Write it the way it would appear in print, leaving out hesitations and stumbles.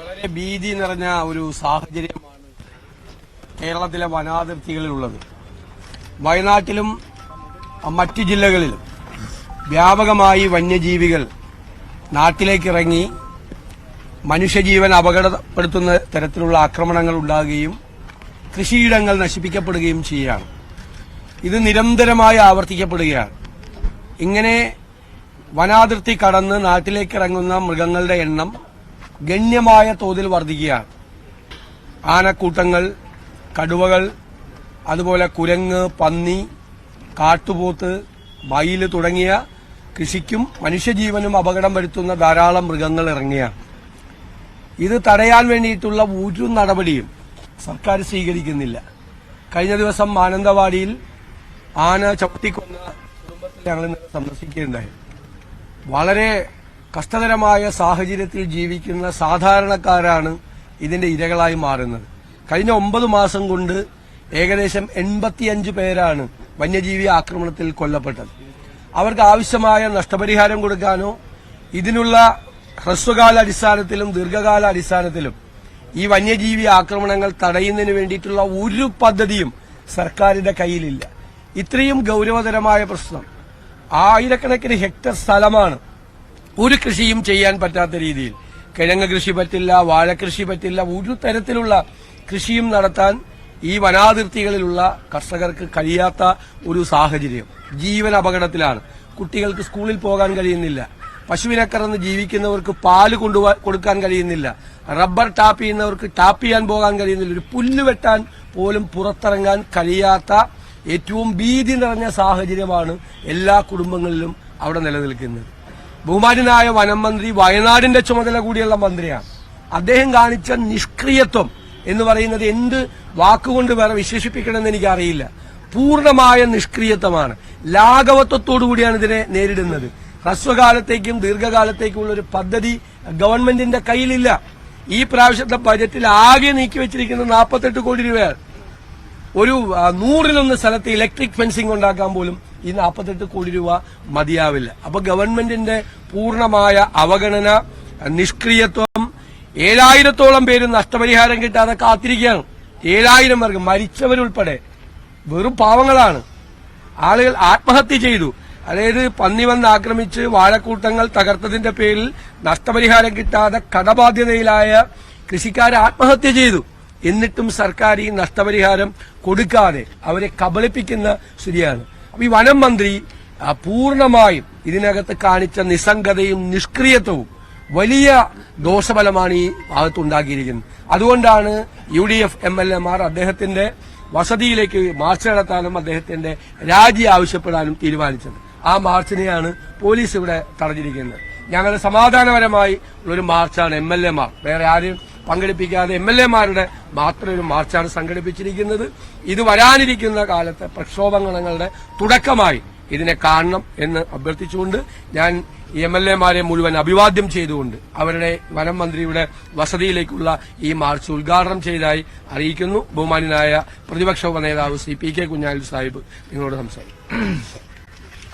വളരെ ഭീതി നിറഞ്ഞ ഒരു സാഹചര്യമാണ് കേരളത്തിലെ വനാതിർത്തികളിലുള്ളത്. വയനാട്ടിലും മറ്റു ജില്ലകളിലും വ്യാപകമായി വന്യജീവികൾ നാട്ടിലേക്കിറങ്ങി മനുഷ്യജീവൻ അപകടപ്പെടുത്തുന്ന തരത്തിലുള്ള ആക്രമണങ്ങൾ ഉണ്ടാകുകയും കൃഷിയിടങ്ങൾ നശിപ്പിക്കപ്പെടുകയും ചെയ്യുകയാണ്. ഇത് നിരന്തരമായി ആവർത്തിക്കപ്പെടുകയാണ്. ഇങ്ങനെ വനാതിർത്തി കടന്ന് നാട്ടിലേക്കിറങ്ങുന്ന മൃഗങ്ങളുടെ എണ്ണം ഗണ്യമായ തോതിൽ വർദ്ധിക്കുകയാണ്. ആനക്കൂട്ടങ്ങൾ, കടുവകൾ, അതുപോലെ കുരങ്ങ്, പന്നി, കാട്ടുപോത്ത്, മയിൽ തുടങ്ങിയ കൃഷിക്കും മനുഷ്യജീവനും അപകടം വരുത്തുന്ന ധാരാളം മൃഗങ്ങൾ ഇറങ്ങിയാണ്. ഇത് തടയാൻ വേണ്ടിയിട്ടുള്ള ഒരു നടപടിയും സർക്കാർ സ്വീകരിക്കുന്നില്ല. കഴിഞ്ഞ ദിവസം മാനന്തവാടിയിൽ ആന ചവിട്ടിക്കൊന്ന കുടുംബത്തിൽ ഞങ്ങൾ സന്ദർശിക്കുകയുണ്ടായി. വളരെ കഷ്ടകരമായ സാഹചര്യത്തിൽ ജീവിക്കുന്ന സാധാരണക്കാരാണ് ഇതിന്റെ ഇരകളായി മാറുന്നത്. കഴിഞ്ഞ 9 മാസം കൊണ്ട് ഏകദേശം 85 പേരാണ് വന്യജീവി ആക്രമണത്തിൽ കൊല്ലപ്പെട്ടത്. അവർക്ക് ആവശ്യമായ നഷ്ടപരിഹാരം കൊടുക്കാനോ ഇതിനുള്ള ഹ്രസ്വകാല അടിസ്ഥാനത്തിലും ദീർഘകാല അടിസ്ഥാനത്തിലും ഈ വന്യജീവി ആക്രമണങ്ങൾ തടയുന്നതിന് വേണ്ടിയിട്ടുള്ള ഒരു പദ്ധതിയും സർക്കാരിന്റെ കയ്യിലില്ല. ഇത്രയും ഗൌരവതരമായ പ്രശ്നം, ആയിരക്കണക്കിന് ഹെക്ടർ സ്ഥലമാണ്, ഒരു കൃഷിയും ചെയ്യാൻ പറ്റാത്ത രീതിയിൽ. കിഴങ്ങ് കൃഷി പറ്റില്ല, വാഴകൃഷി പറ്റില്ല, ഒരു തരത്തിലുള്ള കൃഷിയും നടത്താൻ ഈ വനാതിർത്തികളിലുള്ള കർഷകർക്ക് കഴിയാത്ത ഒരു സാഹചര്യം. ജീവൻ അപകടത്തിലാണ്. കുട്ടികൾക്ക് സ്കൂളിൽ പോകാൻ കഴിയുന്നില്ല. പശുവിനെ കറന്ന് ജീവിക്കുന്നവർക്ക് പാല് കൊടുക്കാൻ കഴിയുന്നില്ല. റബ്ബർ ടാപ്പ് ചെയ്യുന്നവർക്ക് ടാപ്പ് ചെയ്യാൻ പോകാൻ കഴിയുന്നില്ല. ഒരു പുല്ല് വെട്ടാൻ പോലും പുറത്തിറങ്ങാൻ കഴിയാത്ത ഏറ്റവും ഭീതി നിറഞ്ഞ സാഹചര്യമാണ് എല്ലാ കുടുംബങ്ങളിലും അവിടെ നിലനിൽക്കുന്നത്. ബഹുമാന്യനായ വനം മന്ത്രി വയനാടിന്റെ ചുമതല കൂടിയുള്ള മന്ത്രിയാണ്. അദ്ദേഹം കാണിച്ച നിഷ്ക്രിയത്വം എന്ന് പറയുന്നത് എന്ത് വാക്കുകൊണ്ട് വേറെ വിശേഷിപ്പിക്കണമെന്ന് എനിക്കറിയില്ല. പൂർണ്ണമായ നിഷ്ക്രിയത്വമാണ്. ലാഘവത്വത്തോടുകൂടിയാണ് ഇതിനെ നേരിടുന്നത്. ഹ്രസ്വകാലത്തേക്കും ദീർഘകാലത്തേക്കുമുള്ള ഒരു പദ്ധതി ഗവൺമെന്റിന്റെ കയ്യിലില്ല. ഈ പ്രാവശ്യത്തെ ബജറ്റിൽ ആകെ നീക്കിവച്ചിരിക്കുന്നത് 48 കോടി രൂപയാണ്. ഒരു 100-1 സ്ഥലത്ത് ഇലക്ട്രിക് ഫെൻസിംഗ് ഉണ്ടാക്കാൻ പോലും ഈ 48 കോടി രൂപ മതിയാവില്ല. അപ്പൊ ഗവൺമെന്റിന്റെ പൂർണ്ണമായ അവഗണന, നിഷ്ക്രിയത്വം, 7000-ഓളം പേര് നഷ്ടപരിഹാരം കിട്ടാതെ കാത്തിരിക്കുകയാണ്. 7000 പേർക്ക്, മരിച്ചവരുൾപ്പെടെ വെറും പാവങ്ങളാണ്. ആളുകൾ ആത്മഹത്യ ചെയ്തു. അതായത് പന്നി വന്ന് ആക്രമിച്ച് വാഴക്കൂട്ടങ്ങൾ തകർത്തതിന്റെ പേരിൽ നഷ്ടപരിഹാരം കിട്ടാതെ കടബാധ്യതയിലായ കൃഷിക്കാരെ ആത്മഹത്യ ചെയ്തു. എന്നിട്ടും സർക്കാർ ഈ നഷ്ടപരിഹാരം കൊടുക്കാതെ അവരെ കബളിപ്പിക്കുന്ന സ്ഥിതിയാണ്. അപ്പൊ ഈ വനം മന്ത്രി പൂർണ്ണമായും ഇതിനകത്ത് കാണിച്ച നിസ്സംഗതയും നിഷ്ക്രിയത്വവും വലിയ ദോഷഫലമാണ് ഈ ഭാഗത്തുണ്ടാക്കിയിരിക്കുന്നത്. അതുകൊണ്ടാണ് UDF MLA മാർ അദ്ദേഹത്തിന്റെ വസതിയിലേക്ക് മാർച്ച് നടത്താനും അദ്ദേഹത്തിന്റെ രാജി ആവശ്യപ്പെടാനും തീരുമാനിച്ചത്. ആ മാർച്ചിനെയാണ് പോലീസ് ഇവിടെ തടഞ്ഞിരിക്കുന്നത്. ഞങ്ങൾ സമാധാനപരമായി ഉള്ളൊരു മാർച്ചാണ് MLA മാർ, വേറെ ആരും പങ്കെടുപ്പിക്കാതെ MLA മാരുടെ മാത്രം ഒരു മാർച്ചാണ് സംഘടിപ്പിച്ചിരിക്കുന്നത്. ഇത് വരാനിരിക്കുന്ന കാലത്തെ പ്രക്ഷോഭങ്ങളുടെ തുടക്കമായി ഇതിനെ കാണണം എന്ന് അഭ്യർത്ഥിച്ചുകൊണ്ട് ഞാൻ MLA മാരെ മുഴുവൻ അഭിവാദ്യം ചെയ്തുകൊണ്ട് അവരുടെ വനം മന്ത്രിയുടെ വസതിയിലേക്കുള്ള ഈ മാർച്ച് ഉദ്ഘാടനം ചെയ്തതായി അറിയിക്കുന്നു. ബഹുമാന്യനായ പ്രതിപക്ഷ ഉപനേതാവ് ശ്രീ PK കുഞ്ഞാലിക്കുട്ടി സാഹിബ് നിങ്ങളോട് സംസാരിക്കും.